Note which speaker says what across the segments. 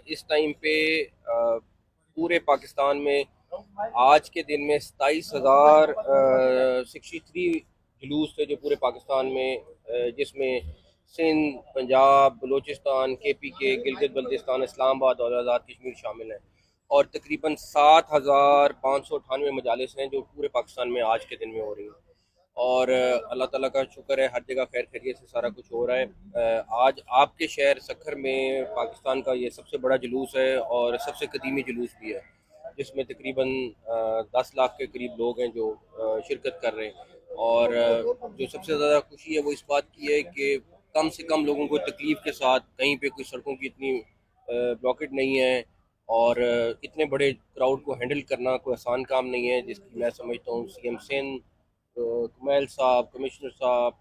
Speaker 1: इस टाइम पे पूरे पाकिस्तान में आज के दिन में 27,000 63 जुलूस थे जो पूरे पाकिस्तान में जिसमें सिंध, पंजाब, बलूचिस्तान, KPK, गिलगित बल्तिस्तान, इस्लामाबाद और आज़ाद कश्मीर शामिल हैं। और तकरीबन 7,598 मजालिस हैं जो पूरे पाकिस्तान में आज के दिन में हो रही हैं। और अल्लाह ताला का शुक्र है, हर जगह खैर खैरियत से सारा कुछ हो रहा है। आज आपके शहर सखर में पाकिस्तान का ये सबसे बड़ा जुलूस है और सबसे कदीमी जुलूस भी है, जिसमें तकरीबन 10 लाख के करीब लोग हैं जो शिरकत कर रहे हैं। और जो सबसे ज़्यादा खुशी है वो इस बात की है कि कम से कम लोगों को तकलीफ़ के साथ, कहीं पे कोई सड़कों की इतनी ब्लॉकेट नहीं है और इतने बड़े क्राउड को हैंडल करना कोई आसान काम नहीं है, जिसकी मैं समझता हूँ CM सिंध, कुमैल साहब, कमिश्नर साहब,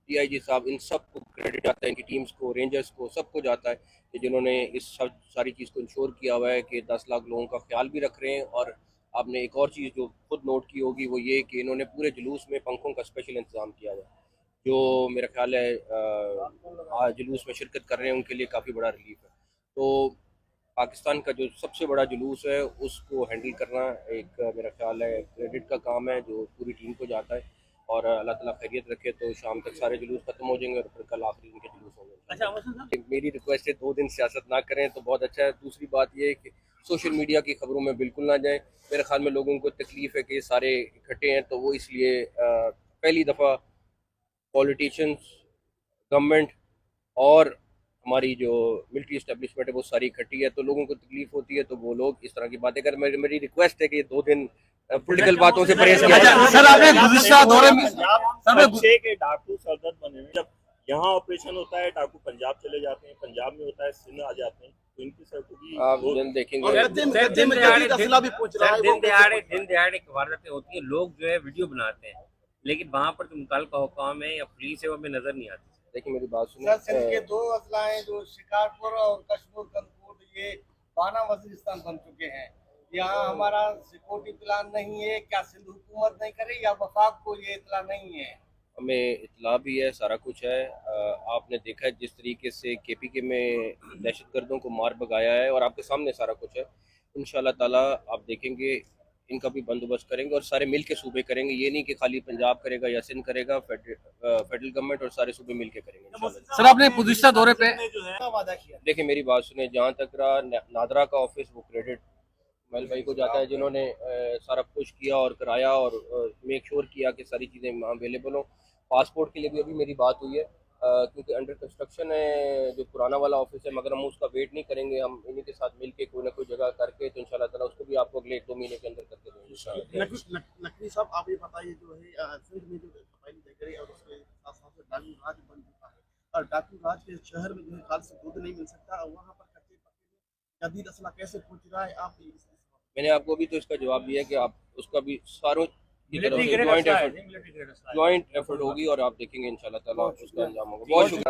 Speaker 1: DIG साहब, इन सब को क्रेडिट जाता है, इनकी टीम्स को, रेंजर्स को, सबको जाता है कि जिन्होंने इस सब सारी चीज़ को इंश्योर किया हुआ है कि 10 लाख लोगों का ख्याल भी रख रहे हैं। और आपने एक और चीज़ जो खुद नोट की होगी वो ये कि इन्होंने पूरे जुलूस में पंखों का स्पेशल इंतज़ाम किया हुआ है, जो मेरा ख्याल है आज जुलूस में शिरकत कर रहे हैं उनके लिए काफ़ी बड़ा रिलीफ है। तो पाकिस्तान का जो सबसे बड़ा जुलूस है उसको हैंडल करना एक मेरा ख्याल है क्रेडिट का काम है जो पूरी टीम को जाता है। और अल्लाह ताला खैरियत रखे तो शाम तक सारे जुलूस खत्म हो जाएंगे और फिर कल आखिरी दिन के जुलूस होंगे। अच्छा, मेरी रिक्वेस्ट है 2 दिन सियासत ना करें तो बहुत अच्छा है। दूसरी बात ये है कि सोशल मीडिया की खबरों में बिल्कुल ना जाएं। मेरे ख्याल में लोगों को तकलीफ है कि ये सारे इकट्ठे हैं, तो वो इसलिए पहली दफ़ा पॉलिटिशियंस, गवर्नमेंट और हमारी जो मिलिट्री इस्टेब्लिशमेंट है वो सारी इकट्ठी है, तो लोगों को तकलीफ होती है तो वो लोग इस तरह की बातें कर। मेरी रिक्वेस्ट है कि ये 2 दिन पॉलिटिकल बातों से परहेज किया जाए।
Speaker 2: सर आपने गुज़िश्ता दौरे में
Speaker 3: अच्छे के डाकू सरदर्द बने हुए, जब यहाँ ऑपरेशन होता है डाकू पंजाब चले जाते हैं, पंजाब में होता है सिंध आ जाते हैं, तो इनकी सड़कों की
Speaker 1: आप जल्द देखेंगे
Speaker 2: दिन
Speaker 4: दिहाड़े वारदातें होती है, लोग जो है वीडियो बनाते हैं, लेकिन वहाँ पर जो मुतल्लिका हुकाम है या पुलिस है वो हमें नजर नहीं आती।
Speaker 1: देखिए मेरी बात
Speaker 5: सर, सिंध के
Speaker 1: सुनिए।
Speaker 5: 2 अजला हैं जो शिकारपुर और कश्मीर कंदकूट, ये बाना वजीरिस्तान बन चुके हैं। यहाँ हमारा सिक्योरिटी प्लान नहीं है, क्या सिंध हुकूमत नहीं करे या वफाक को ये इतला नहीं है?
Speaker 1: हमें इतला भी है, सारा कुछ है। आपने देखा है जिस तरीके से KPK में दहशतगर्दों को मार भगाया है और आपके सामने सारा कुछ है। इंशाल्लाह ताला आप देखेंगे इनका भी बंदोबस्त करेंगे और सारे मिल के सूबे करेंगे। ये नहीं कि खाली पंजाब करेगा या सिंध करेगा, फेडरल गवर्नमेंट और सारे सूबे मिल के करेंगे इंशाल्लाह।
Speaker 2: सर आपने गुज़िश्ता दौरे पे
Speaker 5: क्या वादा किया?
Speaker 1: देखिए मेरी बात सुने, जहाँ तक रहा नादरा का ऑफिस, वो क्रेडिट मैल भाई को जाता है जिन्होंने सारा पुश किया और कराया और मेक श्योर किया कि सारी चीज़ें वहाँ अवेलेबल हों। पासपोर्ट के लिए भी अभी मेरी बात हुई है, क्योंकि अंडर कंस्ट्रक्शन है जो पुराना वाला ऑफिस है, मगर हम उसका वेट नहीं करेंगे, हम इन्हीं के साथ मिल के कोई ना कोई जगह करके तो इंशाल्लाह ताला उसको भी आपको अगले 1-2 महीने के अंदर करके देंगे।
Speaker 6: नकवी साहब, आप ये बताइए जो है सिंध में जो सफाई देख रही है और उसके साथ साथ डाकू राज बन चुका है और डाकू राज के शहर में जो है काल से दूध नहीं मिल सकता और वहाँ पर कच्चे पक्के में जदीद असला कैसे पहुँच रहा है? आप
Speaker 1: मैंने आपको अभी तो इसका जवाब दिया कि आप उसका भी सारों की तरफ से जॉइंट एफर्ट होगी और आप देखेंगे इंशाल्लाह ताला उसका अंजाम होगा। बहुत शुक्रिया।